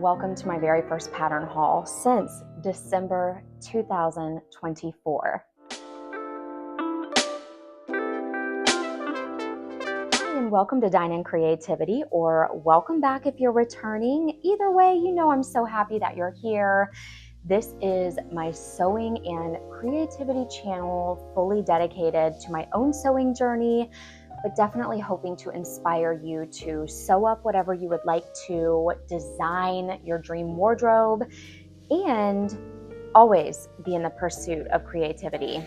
welcome to my very first pattern haul since December 2024. Hi, and welcome to Dine in Creativity, or welcome back if you're returning. Either way, you know I'm so happy that you're here. This is my sewing and creativity channel, fully dedicated to my own sewing journey, but definitely hoping to inspire you to sew up whatever you would like to, design your dream wardrobe, and always be in the pursuit of creativity.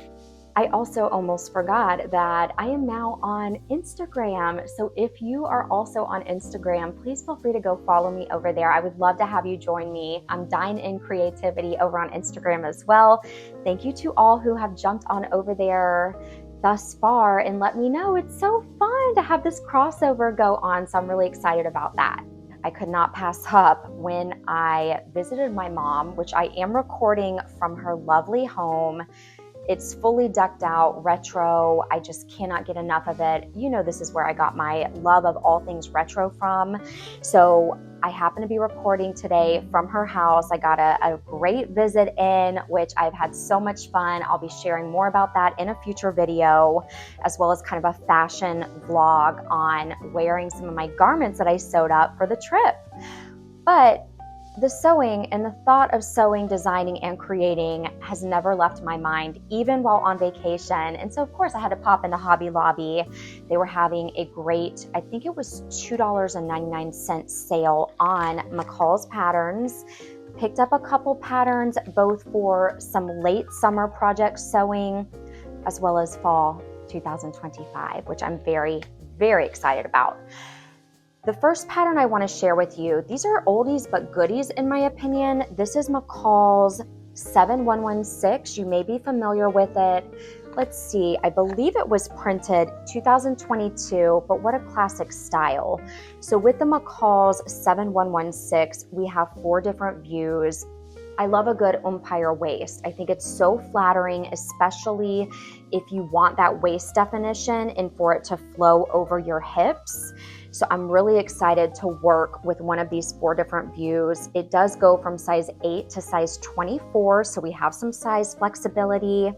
I also almost forgot that I am now on Instagram. So if you are also on Instagram, please feel free to go follow me over there. I would love to have you join me. I'm Dine in Creativity over on Instagram as well. Thank you to all who have jumped on over there thus far and let me know. It's so fun to have this crossover go on. So I'm really excited about that. I could not pass up when I visited my mom, which I am recording from her lovely home. It's fully decked out, retro. I just cannot get enough of it. You know, this is where I got my love of all things retro from. So I happen to be recording today from her house. I got a great visit in, which I've had so much fun. I'll be sharing more about that in a future video, as well as kind of a fashion vlog on wearing some of my garments that I sewed up for the trip. But the sewing and the thought of sewing, designing, and creating has never left my mind, even while on vacation. And so, of course, I had to pop into Hobby Lobby. They were having a great, I think it was $2.99 sale on McCall's patterns. Picked up a couple patterns, both for some late summer project sewing, as well as fall 2025, which I'm very, very excited about. The first pattern I want to share with you, these are oldies but goodies in my opinion. This is McCall's 7116. You may be familiar with it. Let's see, I believe it was printed 2022, but what a classic style. So with the McCall's 7116, we have 4 different views. I love a good umpire waist. I think it's so flattering, especially if you want that waist definition and for it to flow over your hips. So I'm really excited to work with one of these 4 different views. It does go from size 8 to size 24, so we have some size flexibility.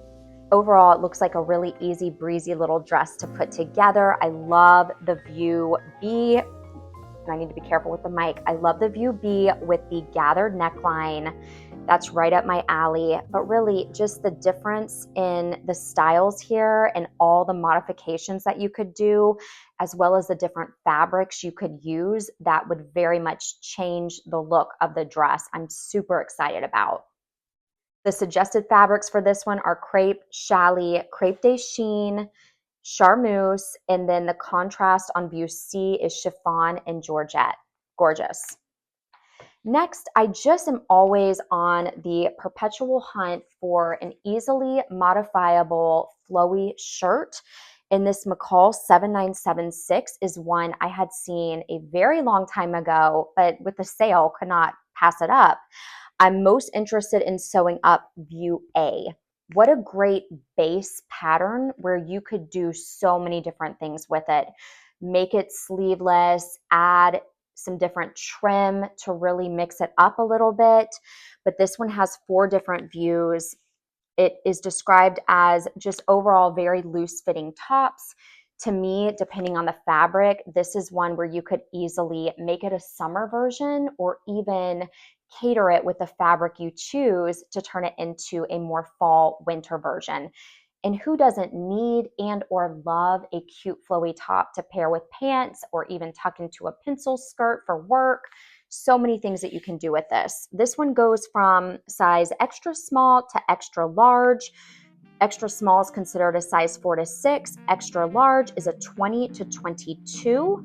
Overall, it looks like a really easy, breezy little dress to put together. I love the view B, and I need to be careful with the mic. I love the view B with the gathered neckline. That's right up my alley, but really just the difference in the styles here and all the modifications that you could do, as well as the different fabrics you could use that would very much change the look of the dress. I'm super excited about. The suggested fabrics for this one are crepe, challis, crepe de chine, charmeuse, and then the contrast on view C is chiffon and georgette. Gorgeous. Next, I just am always on the perpetual hunt for an easily modifiable flowy shirt. And this McCall 7976 is one I had seen a very long time ago, but with the sale, could not pass it up. I'm most interested in sewing up view A. What a great base pattern where you could do so many different things with it. Make it sleeveless, add some different trim to really mix it up a little bit. But this one has 4 different views. It is described as just overall very loose fitting tops. To me, depending on the fabric, this is one where you could easily make it a summer version or even cater it with the fabric you choose to turn it into a more fall winter version. And who doesn't need and or love a cute flowy top to pair with pants or even tuck into a pencil skirt for work? So many things that you can do with this. This one goes from size extra small to extra large. Extra small is considered a size 4 to 6. Extra large is a 20 to 22.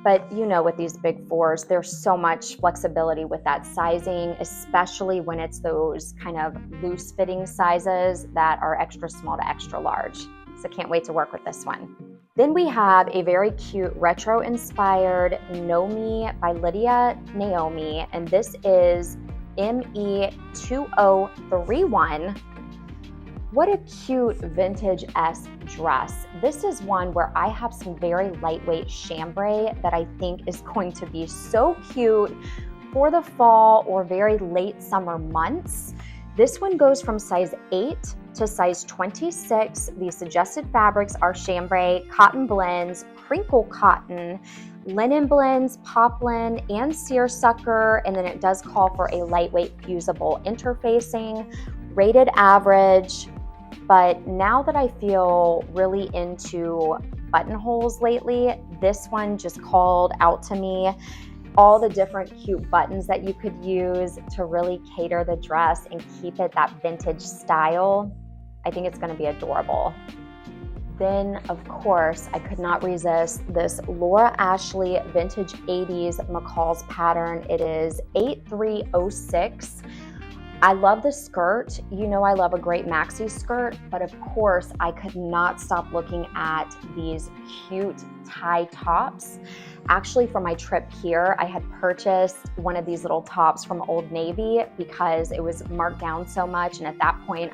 But you know, with these big 4s, there's so much flexibility with that sizing, especially when it's those kind of loose fitting sizes that are extra small to extra large. So can't wait to work with this one. Then we have a very cute retro inspired Naomi by Lydia Naomi, and this is ME2031. What a cute vintage-esque dress. This is one where I have some very lightweight chambray that I think is going to be so cute for the fall or very late summer months. This one goes from size 8 to size 26. The suggested fabrics are chambray, cotton blends, crinkle cotton, linen blends, poplin, and seersucker, and then it does call for a lightweight fusible interfacing, rated average. But now that I feel really into buttonholes lately, this one just called out to me. All the different cute buttons that you could use to really cater the dress and keep it that vintage style. I think it's going to be adorable. Then, of course, I could not resist this Laura Ashley vintage 80s McCall's pattern. It is 8306. I love the skirt. You know I love a great maxi skirt, but of course I could not stop looking at these cute tie tops. Actually, for my trip here, I had purchased one of these little tops from Old Navy because it was marked down so much, and at that point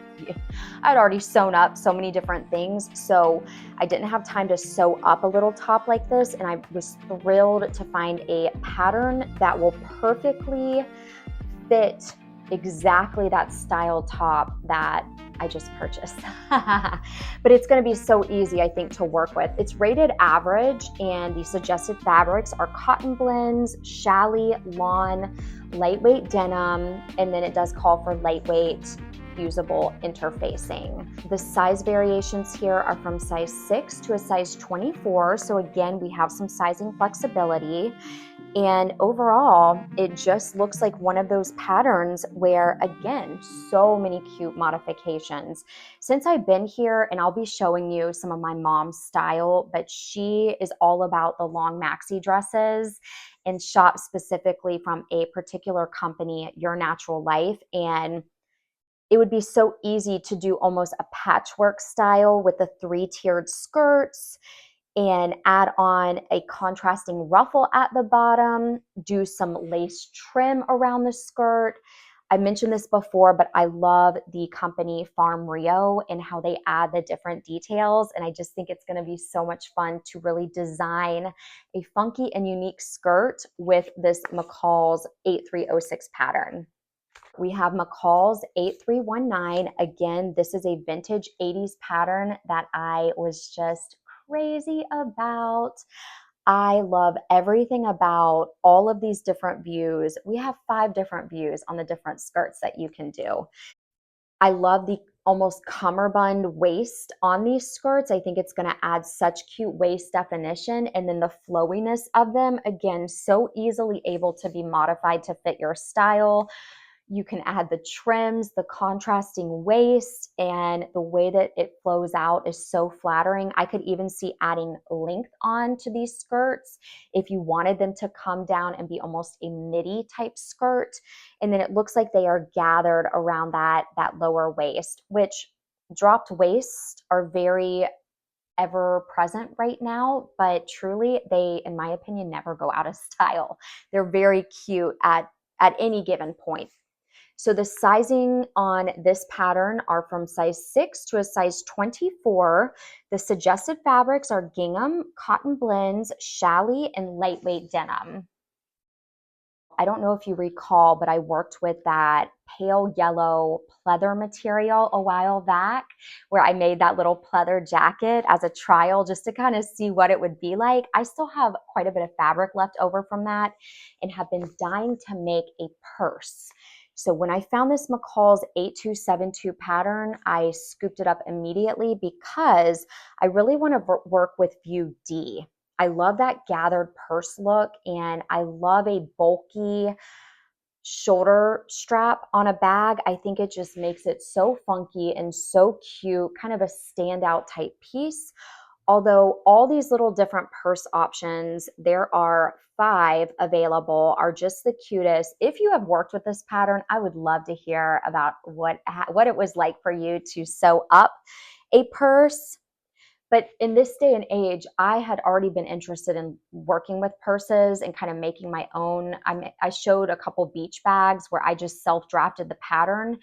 I'd already sewn up so many different things, so I didn't have time to sew up a little top like this, and I was thrilled to find a pattern that will perfectly fit exactly that style top that I just purchased. But it's going to be so easy, I think, to work with. It's rated average, and the suggested fabrics are cotton blends, challis, lawn, lightweight denim, and then it does call for lightweight fusible interfacing. The size variations here are from size 6 to a size 24. So again, we have some sizing flexibility. And overall, it just looks like one of those patterns where, again, so many cute modifications. Since I've been here, and I'll be showing you some of my mom's style, but she is all about the long maxi dresses and shops specifically from a particular company, Your Natural Life. And it would be so easy to do almost a patchwork style with the 3-tiered skirts and add on a contrasting ruffle at the bottom, do some lace trim around the skirt. I mentioned this before, but I love the company Farm Rio and how they add the different details. And I just think it's going to be so much fun to really design a funky and unique skirt with this McCall's 8306 pattern. We have McCall's 8319. Again, this is a vintage 80s pattern that I was just crazy about. I love everything about all of these different views. We have 5 different views on the different skirts that you can do. I love the almost cummerbund waist on these skirts. I think it's going to add such cute waist definition, and then the flowiness of them, again, so easily able to be modified to fit your style. You can add the trims, the contrasting waist, and the way that it flows out is so flattering. I could even see adding length on to these skirts if you wanted them to come down and be almost a midi type skirt. And then it looks like they are gathered around that lower waist, which dropped waists are very ever present right now, but truly they, in my opinion, never go out of style. They're very cute at any given point. So the sizing on this pattern are from size 6 to a size 24. The suggested fabrics are gingham, cotton blends, challis, and lightweight denim. I don't know if you recall, but I worked with that pale yellow pleather material a while back where I made that little pleather jacket as a trial just to kind of see what it would be like. I still have quite a bit of fabric left over from that and have been dying to make a purse. So when I found this McCall's 8272 pattern, I scooped it up immediately because I really want to work with view D. I love that gathered purse look, and I love a bulky shoulder strap on a bag. I think it just makes it so funky and so cute, kind of a standout type piece. Although all these little different purse options, there are 5 available, are just the cutest. If you have worked with this pattern, I would love to hear about what it was like for you to sew up a purse. But in this day and age, I had already been interested in working with purses and kind of making my own. I showed a couple beach bags where I just self-drafted the pattern.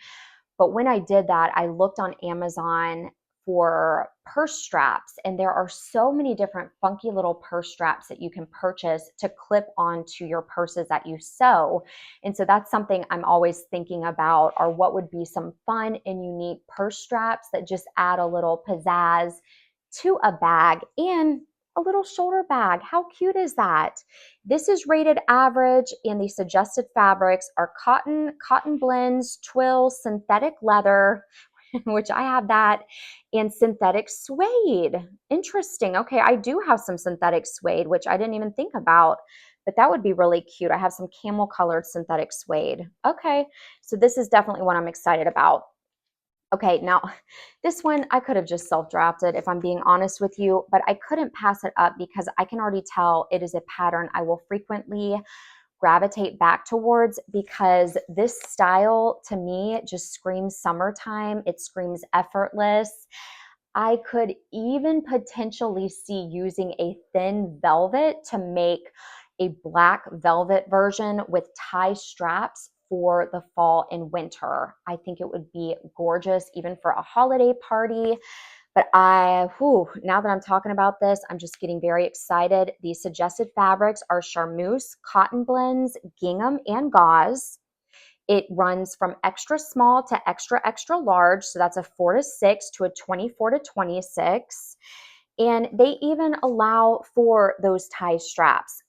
But when I did that, I looked on Amazon for purse straps, and there are so many different funky little purse straps that you can purchase to clip onto your purses that you sew. And so that's something I'm always thinking about, or what would be some fun and unique purse straps that just add a little pizzazz to a bag and a little shoulder bag. How cute is that? This is rated average, and the suggested fabrics are cotton, cotton blends, twill, synthetic leather, which I have that, and synthetic suede. Interesting. Okay, I do have some synthetic suede, which I didn't even think about, but that would be really cute. I have some camel colored synthetic suede. Okay, so this is definitely what I'm excited about. Okay, now this one I could have just self-drafted if I'm being honest with you, but I couldn't pass it up because I can already tell it is a pattern I will frequently gravitate back towards, because this style to me just screams summertime. It screams effortless. I could even potentially see using a thin velvet to make a black velvet version with tie straps for the fall and winter. I think it would be gorgeous even for a holiday party. But now that I'm talking about this, I'm just getting very excited. These suggested fabrics are charmeuse, cotton blends, gingham, and gauze. It runs from extra small to extra, extra large. So that's a 4 to 6 to a 24 to 26. And they even allow for those tie straps.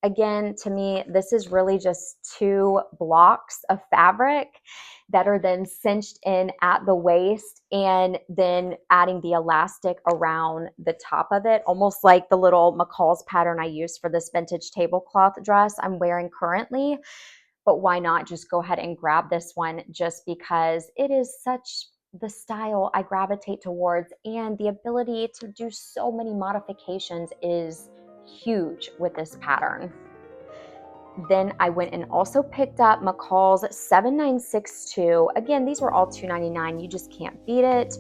Again, to me, this is really just 2 blocks of fabric that are then cinched in at the waist, and then adding the elastic around the top of it, almost like the little McCall's pattern I used for this vintage tablecloth dress I'm wearing currently. But why not just go ahead and grab this one, just because it is such the style I gravitate towards, and the ability to do so many modifications is huge with this pattern. Then I went and also picked up McCall's 7962. Again, these were all $2.99. You just can't beat it.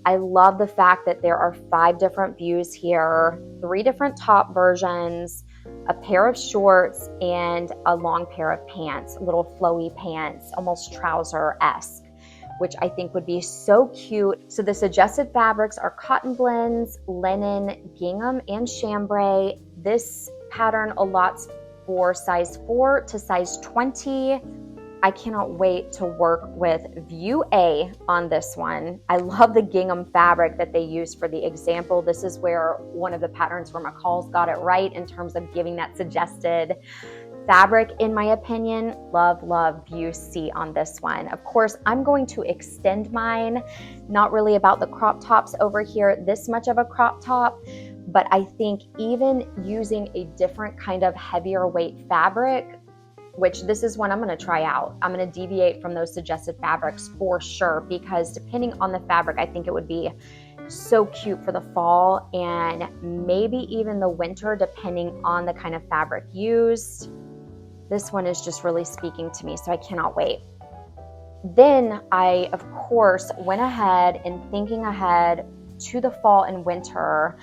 I love the fact that there are 5 different views here, 3 different top versions, a pair of shorts, and a long pair of pants, little flowy pants, almost trouser-esque, which I think would be so cute. So the suggested fabrics are cotton blends, linen, gingham, and chambray. This pattern allots for size 4 to size 20. I cannot wait to work with view A on this one. I love the gingham fabric that they use for the example. This is where one of the patterns where McCall's got it right in terms of giving that suggested fabric, in my opinion. Love, love view C on this one. Of course, I'm going to extend mine. Not really about the crop tops over here, this much of a crop top, but I think even using a different kind of heavier weight fabric, which this is one I'm going to try out. I'm going to deviate from those suggested fabrics for sure, because depending on the fabric, I think it would be so cute for the fall and maybe even the winter, depending on the kind of fabric used. This one is just really speaking to me, so I cannot wait. Then I, of course, went ahead and thinking ahead to the fall and winter,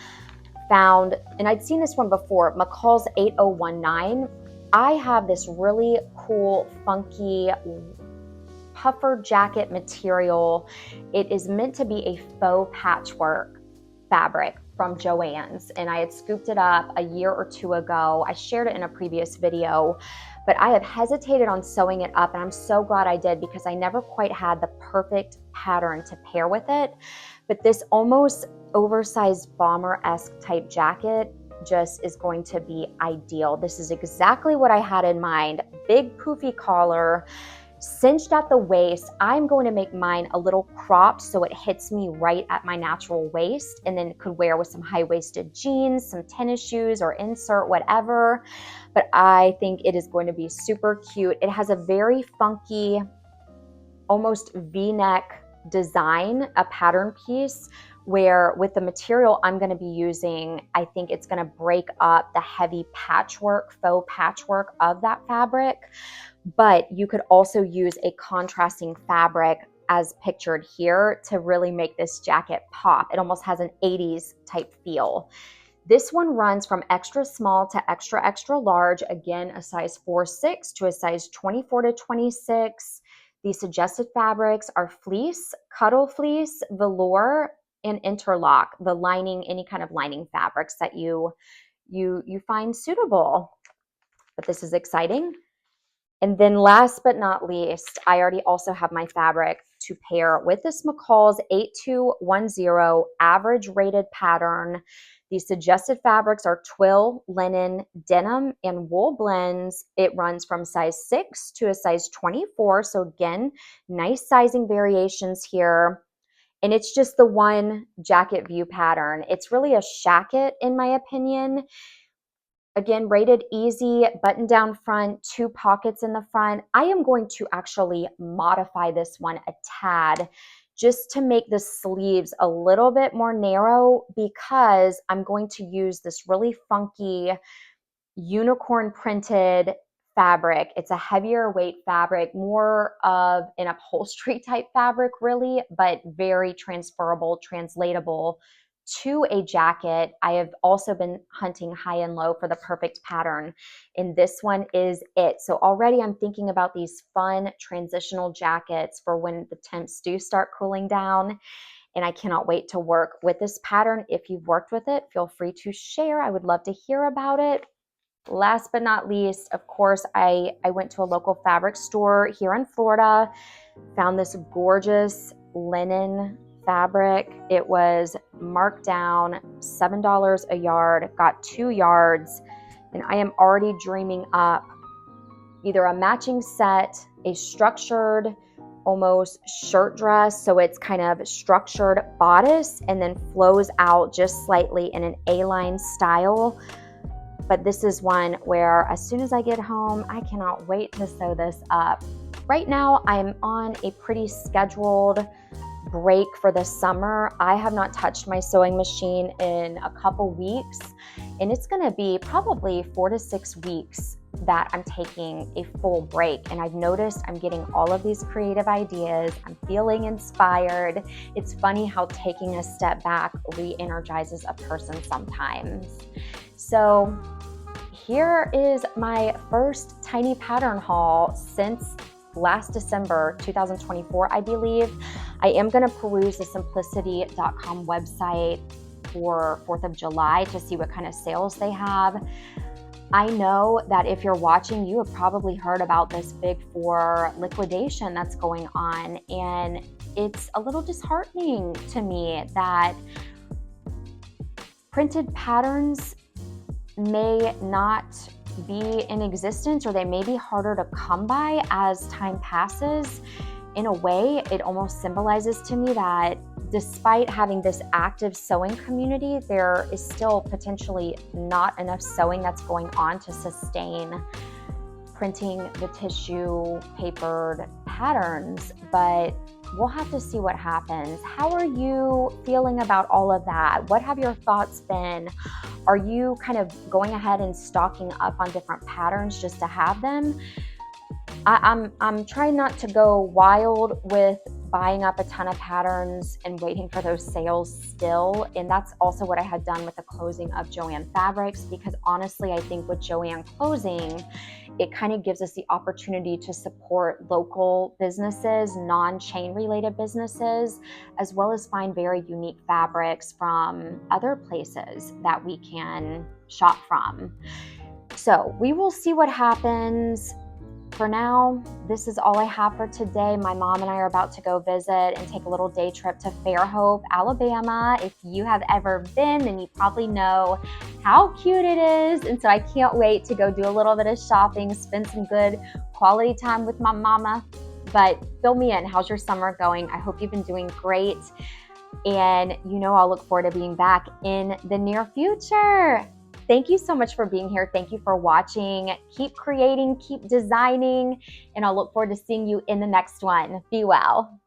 found, and I'd seen this one before, McCall's 8019. I have this really cool, funky puffer jacket material. It is meant to be a faux patchwork fabric from Joann's, and I had scooped it up a year or 2 ago. I shared it in a previous video, but I have hesitated on sewing it up, and I'm so glad I did, because I never quite had the perfect pattern to pair with it. But this almost oversized bomber-esque type jacket just is going to be ideal. This is exactly what I had in mind. Big poofy collar, cinched at the waist. I'm going to make mine a little cropped so it hits me right at my natural waist, and then could wear with some high-waisted jeans, some tennis shoes, or insert whatever. But I think it is going to be super cute. It has a very funky, almost V-neck design, a pattern piece, where with the material I'm going to be using, I think it's going to break up the heavy patchwork, faux patchwork of that fabric. But you could also use a contrasting fabric as pictured here to really make this jacket pop. It almost has an 80s type feel. This one runs from extra small to extra, extra large. Again, a size 4-6 to a size 24 to 26. The suggested fabrics are fleece, cuddle fleece, velour, and interlock the lining, any kind of lining fabrics that you find suitable. But this is exciting. And then last but not least, I already also have my fabric to pair with this McCall's 8210 average rated pattern. These suggested fabrics are twill, linen, denim, and wool blends. It runs from size 6 to a size 24. So again, nice sizing variations here. And it's just the one jacket view pattern. It's really a shacket in my opinion. Again, rated easy, button down front, 2 pockets in the front. I am going to actually modify this one a tad just to make the sleeves a little bit more narrow, because I'm going to use this really funky unicorn printed fabric. It's a heavier weight fabric, more of an upholstery type fabric really, but very transferable, translatable to a jacket. I have also been hunting high and low for the perfect pattern, and this one is it. So already I'm thinking about these fun transitional jackets for when the temps do start cooling down, and I cannot wait to work with this pattern. If you've worked with it, feel free to share. I would love to hear about it. Last but not least, of course, I went to a local fabric store here in Florida, found this gorgeous linen fabric. It was marked down $7 a yard, got 2 yards, and I am already dreaming up either a matching set, a structured almost shirt dress, so it's kind of structured bodice and then flows out just slightly in an A-line style. But this is one where as soon as I get home, I cannot wait to sew this up. Right now, I'm on a pretty scheduled break for the summer. I have not touched my sewing machine in a couple weeks, and it's gonna be probably 4 to 6 weeks that I'm taking a full break. And I've noticed I'm getting all of these creative ideas. I'm feeling inspired. It's funny how taking a step back re-energizes a person sometimes. So here is my first tiny pattern haul since last December 2024, I believe. I am going to peruse the simplicity.com website for 4th of July to see what kind of sales they have. I know that if you're watching, you have probably heard about this big 4 liquidation that's going on, and it's a little disheartening to me that printed patterns may not be in existence, or they may be harder to come by as time passes. In a way, it almost symbolizes to me that despite having this active sewing community, there is still potentially not enough sewing that's going on to sustain printing the tissue papered patterns. But we'll have to see what happens. How are you feeling about all of that? What have your thoughts been? Are you kind of going ahead and stocking up on different patterns just to have them? I'm trying not to go wild with buying up a ton of patterns and waiting for those sales still. And that's also what I had done with the closing of Joann Fabrics, because honestly, I think with Joann closing, it kind of gives us the opportunity to support local businesses, non-chain related businesses, as well as find very unique fabrics from other places that we can shop from. So we will see what happens. For now, this is all I have for today. My mom and I are about to go visit and take a little day trip to Fairhope, Alabama. If you have ever been, then you probably know how cute it is. And so I can't wait to go do a little bit of shopping, spend some good quality time with my mama. But fill me in. How's your summer going? I hope you've been doing great. And I'll look forward to being back in the near future. Thank you so much for being here. Thank you for watching. Keep creating, keep designing, and I'll look forward to seeing you in the next one. Be well.